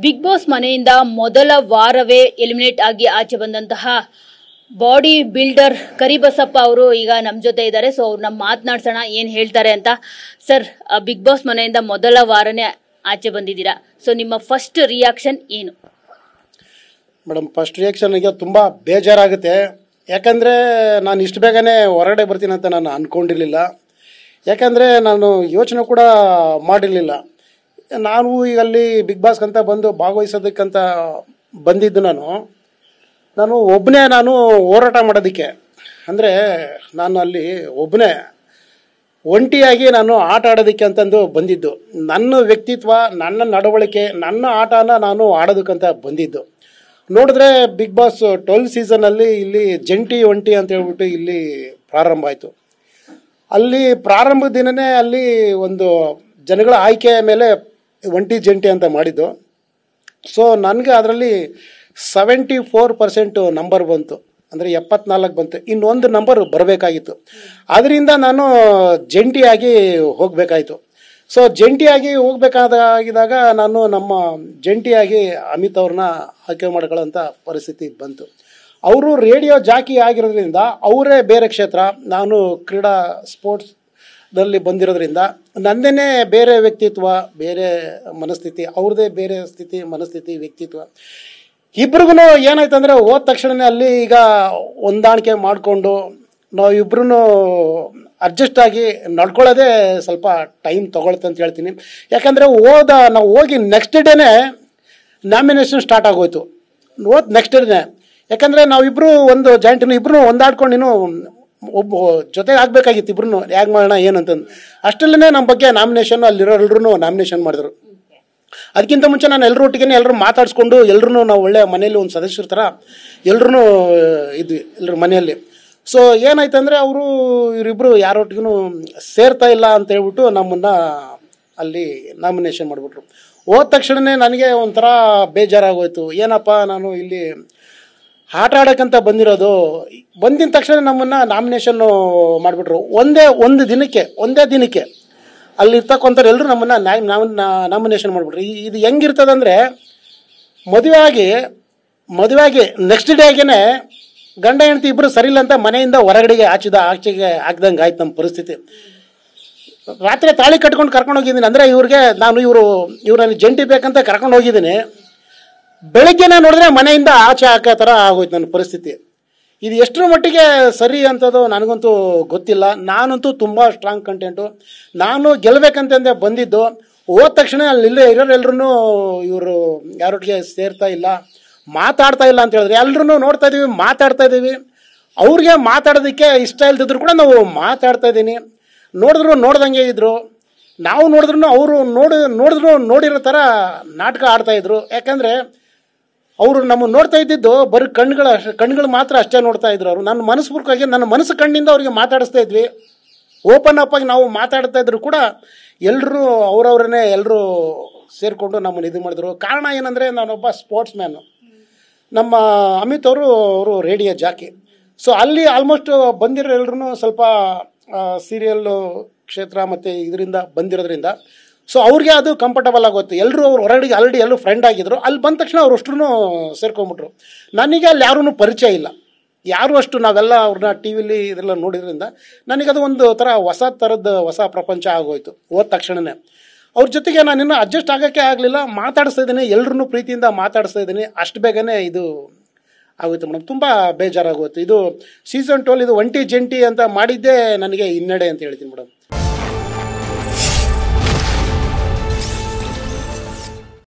Big boss ಮನೆಯಿಂದ ಮೊದಲ ವಾರವೇ eliminate ಆಗಿ ಆಚೆ ಬಂದಂತಹ ಬಾಡಿ ಬಿಲ್ಡರ್ ಕರಿಬಸಪ್ಪ ಅವರು ಈಗ ನಮ್ಮ ಜೊತೆ ಇದ್ದಾರೆ. ಸೊ ಅವ್ರನ್ನ ಮಾತನಾಡ್ಸೋಣ, ಏನ್ ಹೇಳ್ತಾರೆ ಅಂತ. ಸರ್, ಬಿಗ್ ಬಾಸ್ ಮನೆಯಿಂದ ಮೊದಲ ವಾರನೇ ಆಚೆ ಬಂದಿದ್ದೀರಾ. ಸೊ ನಿಮ್ಮ ಫಸ್ಟ್ ರಿಯಾಕ್ಷನ್ ಏನು? ಮೇಡಮ್, ಫಸ್ಟ್ ರಿಯಾಕ್ಷನ್ಗೆ ತುಂಬ ಬೇಜಾರಾಗುತ್ತೆ. ಯಾಕಂದರೆ ನಾನು ಇಷ್ಟು ಬೇಗನೆ ಹೊರಗಡೆ ಬರ್ತೀನಿ ಅಂತ ನಾನು ಅಂದ್ಕೊಂಡಿರಲಿಲ್ಲ. ಯಾಕಂದರೆ ನಾನು ಯೋಚನೆ ಕೂಡ ಮಾಡಿರಲಿಲ್ಲ. ನಾನು ಈಗ ಅಲ್ಲಿ ಬಿಗ್ ಬಾಸ್ಗಂತ ಬಂದು ಭಾಗವಹಿಸೋದಕ್ಕಂತ ಬಂದಿದ್ದು ನಾನು ಒಬ್ಬನೇ ಹೋರಾಟ ಮಾಡೋದಕ್ಕೆ. ಅಂದರೆ ನಾನು ಅಲ್ಲಿ ಒಬ್ಬನೇ ಒಂಟಿಯಾಗಿ ನಾನು ಆಟ ಆಡೋದಕ್ಕೆ ಅಂತಂದು ಬಂದಿದ್ದು. ನನ್ನ ವ್ಯಕ್ತಿತ್ವ, ನನ್ನ ನಡವಳಿಕೆ, ನನ್ನ ಆಟನ ನಾನು ಆಡೋದಕ್ಕಂತ ಬಂದಿದ್ದು. ನೋಡಿದ್ರೆ ಬಿಗ್ ಬಾಸ್ 12 ಸೀಸನಲ್ಲಿ ಇಲ್ಲಿ ಜಂಟಿ ಒಂಟಿ ಅಂತ ಹೇಳ್ಬಿಟ್ಟು ಇಲ್ಲಿ ಪ್ರಾರಂಭ ಆಯಿತು. ಅಲ್ಲಿ ಪ್ರಾರಂಭದ ದಿನವೇ ಅಲ್ಲಿ ಒಂದು ಜನಗಳ ಆಯ್ಕೆಯ ಮೇಲೆ ಒಂಟಿ ಜಂಟಿ ಅಂತ ಮಾಡಿದ್ದು. ಸೊ ನನಗೆ ಅದರಲ್ಲಿ 74% ನಂಬರ್ ಬಂತು, ಅಂದರೆ 74 ಬಂತು. ಇನ್ನೊಂದು ನಂಬರ್ ಬರಬೇಕಾಗಿತ್ತು. ಅದರಿಂದ ನಾನು ಜಂಟಿಯಾಗಿ ಹೋಗಬೇಕಾಯಿತು. ಸೊ ಜಂಟಿಯಾಗಿ ಹೋಗ್ಬೇಕಾಗಿದ್ದಾಗ ನಾನು ನಮ್ಮ ಜಂಟಿಯಾಗಿ ಅಮಿತ್ ಅವ್ರನ್ನ ಆಯ್ಕೆ ಮಾಡ್ಕೊಳ್ಳೋಂಥ ಪರಿಸ್ಥಿತಿ ಬಂತು. ಅವರು ರೇಡಿಯೋ ಜಾಕಿ ಆಗಿರೋದ್ರಿಂದ ಅವರೇ ಬೇರೆ ಕ್ಷೇತ್ರ, ನಾನು ಕ್ರೀಡಾ ಸ್ಪೋರ್ಟ್ಸ್ನಲ್ಲಿ ಬಂದಿರೋದ್ರಿಂದ ನನ್ನದೇ ಬೇರೆ ವ್ಯಕ್ತಿತ್ವ, ಬೇರೆ ಮನಸ್ಥಿತಿ, ಅವ್ರದ್ದೇ ಬೇರೆ ಸ್ಥಿತಿ, ಮನಸ್ಥಿತಿ, ವ್ಯಕ್ತಿತ್ವ. ಇಬ್ರಿಗೂ ಏನಾಯ್ತು ಅಂದರೆ ಹೋದ ತಕ್ಷಣವೇ ಅಲ್ಲಿ ಈಗ ಹೊಂದಾಣಿಕೆ ಮಾಡಿಕೊಂಡು ನಾವಿಬ್ರು ಅಡ್ಜಸ್ಟ್ ಆಗಿ ನಡ್ಕೊಳ್ಳೋದೇ ಸ್ವಲ್ಪ ಟೈಮ್ ತೊಗೊಳುತ್ತೆ ಅಂತ ಹೇಳ್ತೀನಿ. ಯಾಕಂದರೆ ನಾವು ಹೋಗಿ ನೆಕ್ಸ್ಟ್ ಡೇನೇ ನಾಮಿನೇಷನ್ ಸ್ಟಾರ್ಟ್ ಆಗೋಯ್ತು. ನೆಕ್ಸ್ಟ್ ಡೇನೇ. ಯಾಕಂದರೆ ನಾವಿಬ್ಬರು ಒಂದು ಜಾಯಿಂಟಿನ ಇಬ್ಬರು ಹೊಂದಾಡ್ಕೊಂಡು ಒಬ್ಬ ಜೊತೆಗೆ ಆಗಬೇಕಾಗಿತ್ತು. ಇಬ್ರು ಹೇಗೆ ಮಾಡೋಣ ಏನು ಅಂತಂದು ಅಷ್ಟರಲ್ಲೇ ನಮ್ಮ ಬಗ್ಗೆ ನಾಮಿನೇಷನ್ ಅಲ್ಲಿರೋ ಎಲ್ಲರೂ ನಾಮಿನೇಷನ್ ಮಾಡಿದ್ರು. ಅದಕ್ಕಿಂತ ಮುಂಚೆ ನಾನು ಎಲ್ಲರೂ ಮಾತಾಡಿಸ್ಕೊಂಡು ಎಲ್ಲರೂ ನಾವು ಒಳ್ಳೆ ಮನೆಯಲ್ಲಿ ಒಂದು ಸದಸ್ಯರ ಥರ ಎಲ್ಲರೂ ಇದ್ವಿ ಎಲ್ಲರ ಮನೆಯಲ್ಲಿ. ಸೊ ಏನಾಯ್ತು ಅಂದರೆ ಇವರಿಬ್ಬರು ಯಾರೊಟ್ಟಿಗೂ ಸೇರ್ತಾ ಇಲ್ಲ ಅಂತ ಹೇಳ್ಬಿಟ್ಟು ನಮ್ಮನ್ನು ಅಲ್ಲಿ ನಾಮಿನೇಷನ್ ಮಾಡಿಬಿಟ್ರು. ಹೋದ ತಕ್ಷಣವೇ ನನಗೆ ಒಂಥರ ಬೇಜಾರಾಗೋಯ್ತು. ಏನಪ್ಪ, ನಾನು ಇಲ್ಲಿ ಆಟ ಆಡೋಕ್ಕಂತ ಬಂದಿರೋದು, ಬಂದಿದ ತಕ್ಷಣ ನಮ್ಮನ್ನು ನಾಮಿನೇಷನ್ನು ಮಾಡಿಬಿಟ್ರು. ಒಂದೇ ದಿನಕ್ಕೆ ಅಲ್ಲಿರ್ತಕ್ಕಂಥವ್ರು ಎಲ್ಲರೂ ನಮ್ಮನ್ನು ನಾಮಿನೇಷನ್ ಮಾಡಿಬಿಟ್ರು. ಇದು ಹೆಂಗಿರ್ತದಂದರೆ ಮದುವೆಯಾಗಿ ನೆಕ್ಸ್ಟ್ ಡೇಗೇ ಗಂಡ ಹೆಂಡತಿ ಇಬ್ಬರು ಸರಿಯಿಲ್ಲ ಅಂತ ಮನೆಯಿಂದ ಹೊರಗಡೆಗೆ ಆಚೆಗೆ ಹಾಕ್ದಂಗೆ ಆಯ್ತು ನಮ್ಮ ಪರಿಸ್ಥಿತಿ. ರಾತ್ರಿ ತಾಳಿ ಕಟ್ಕೊಂಡು ಕರ್ಕೊಂಡು ಹೋಗಿದ್ದೀನಿ. ಅಂದರೆ ಇವ್ರನ್ನ ಜಂಟಿ ಬೇಕಂತ ಕರ್ಕೊಂಡು ಹೋಗಿದ್ದೀನಿ. ಬೆಳಗ್ಗೆನೇ ನೋಡಿದ್ರೆ ಮನೆಯಿಂದ ಆಚೆ ಹಾಕೋ ಥರ ಆಗೋಯ್ತು ನನ್ನ ಪರಿಸ್ಥಿತಿ. ಇದು ಎಷ್ಟರ ಮಟ್ಟಿಗೆ ಸರಿ ಅಂತದ್ದು ನನಗಂತೂ ಗೊತ್ತಿಲ್ಲ. ನಾನಂತೂ ತುಂಬ ಸ್ಟ್ರಾಂಗ್ ಕಂಟೆಂಟು. ನಾನು ಗೆಲ್ಲಬೇಕಂತಂದೆ ಬಂದಿದ್ದು. ಹೋದ ತಕ್ಷಣ ಅಲ್ಲಿ ಇರೋರೆಲ್ಲರೂ ಇವರು ಯಾರೊಟ್ಟಿಗೆ ಸೇರ್ತಾ ಇಲ್ಲ, ಮಾತಾಡ್ತಾ ಇಲ್ಲ ಅಂತ ಹೇಳಿದ್ರೆ ಎಲ್ಲರೂ ನೋಡ್ತಾ ಇದ್ದೀವಿ, ಮಾತಾಡ್ತಾ ಇದ್ದೀವಿ. ಅವ್ರಿಗೆ ಮಾತಾಡೋದಕ್ಕೆ ಇಷ್ಟ ಇಲ್ದಿದ್ರು ಕೂಡ ನಾವು ಮಾತಾಡ್ತಾ ಇದ್ದೀನಿ. ನೋಡ್ದಂಗೆ ಇದ್ರು, ನಾವು ನೋಡಿದ್ರು ಅವರು ನೋಡಿರೋ ಥರ ನಾಟಕ ಆಡ್ತಾಯಿದ್ರು. ಯಾಕಂದರೆ ಅವರು ನಮ್ಮನ್ನು ನೋಡ್ತಾ ಇದ್ದಿದ್ದು ಬರೀ ಕಣ್ಗಳು ಮಾತ್ರ ಅಷ್ಟೇ ನೋಡ್ತಾ ಇದ್ರು. ಅವರು ನನ್ನ ಮನಸ್ಪೂರ್ವಕವಾಗಿ ನನ್ನ ಮನಸ್ಸು ಕಣ್ಣಿಂದ ಅವ್ರಿಗೆ ಮಾತಾಡಿಸ್ತಾ ಇದ್ವಿ. ಓಪನ್ ಅಪ್ ಆಗಿ ನಾವು ಮಾತಾಡ್ತಾ ಇದ್ರು ಕೂಡ ಎಲ್ಲರೂ ಅವರವರನ್ನೇ ಎಲ್ಲರೂ ಸೇರಿಕೊಂಡು ನಮ್ಮನ್ನು ಇದು ಮಾಡಿದ್ರು. ಕಾರಣ ಏನಂದರೆ ನಾನೊಬ್ಬ ಸ್ಪೋರ್ಟ್ಸ್ ಮ್ಯಾನು, ನಮ್ಮ ಅಮಿತ್ ಅವರು ರೇಡಿಯೋ ಜಾಕಿ. ಸೊ ಅಲ್ಲಿ ಆಲ್ಮೋಸ್ಟ್ ಬಂದಿರೋ ಎಲ್ಲರೂ ಸ್ವಲ್ಪ ಸೀರಿಯಲ್ಲು ಕ್ಷೇತ್ರ ಮತ್ತು ಇದರಿಂದ ಬಂದಿರೋದ್ರಿಂದ ಸೊ ಅವ್ರಿಗೆ ಅದು ಕಂಫರ್ಟಬಲ್ ಆಗೋಯ್ತು. ಎಲ್ಲರೂ ಅವ್ರು ಹೊರಗಡೆಗೆ ಆಲ್ರೆಡಿ ಎಲ್ಲರೂ ಫ್ರೆಂಡ್ ಆಗಿದ್ರು. ಅಲ್ಲಿ ಬಂದ ತಕ್ಷಣ ಅವ್ರು ಅಷ್ಟೂ ಸೇರ್ಕೊಂಡ್ಬಿಟ್ರು. ನನಗೆ ಅಲ್ಲಿ ಯಾರೂ ಪರಿಚಯ ಇಲ್ಲ, ಯಾರು ಅಷ್ಟು ನಾವೆಲ್ಲ ಅವ್ರನ್ನ ಟಿ ವಿಲಿ ಇದೆಲ್ಲ ನೋಡಿದ್ರಿಂದ ನನಗದು ಒಂದು ಹೊಸ ಪ್ರಪಂಚ ಆಗೋಯ್ತು ಹೋದ ತಕ್ಷಣವೇ. ಅವ್ರ ಜೊತೆಗೆ ನಾನಿನ್ನೂ ಅಡ್ಜಸ್ಟ್ ಆಗೋಕ್ಕೆ ಆಗಲಿಲ್ಲ. ಮಾತಾಡಿಸ್ತಾ ಇದ್ದೀನಿ, ಎಲ್ಲರೂ ಪ್ರೀತಿಯಿಂದ ಮಾತಾಡಿಸ್ತಾ ಇದ್ದೀನಿ. ಅಷ್ಟು ಬೇಗನೆ ಇದು ಆಗೋಯ್ತು ಮೇಡಮ್. ತುಂಬ ಬೇಜಾರಾಗೋಯ್ತು. ಇದು ಸೀಸನ್ 12 ಇದು ಒಂಟಿ ಜಂಟಿ ಅಂತ ಮಾಡಿದ್ದೇ ನನಗೆ ಹಿನ್ನಡೆ ಅಂತ ಹೇಳ್ತೀನಿ ಮೇಡಮ್.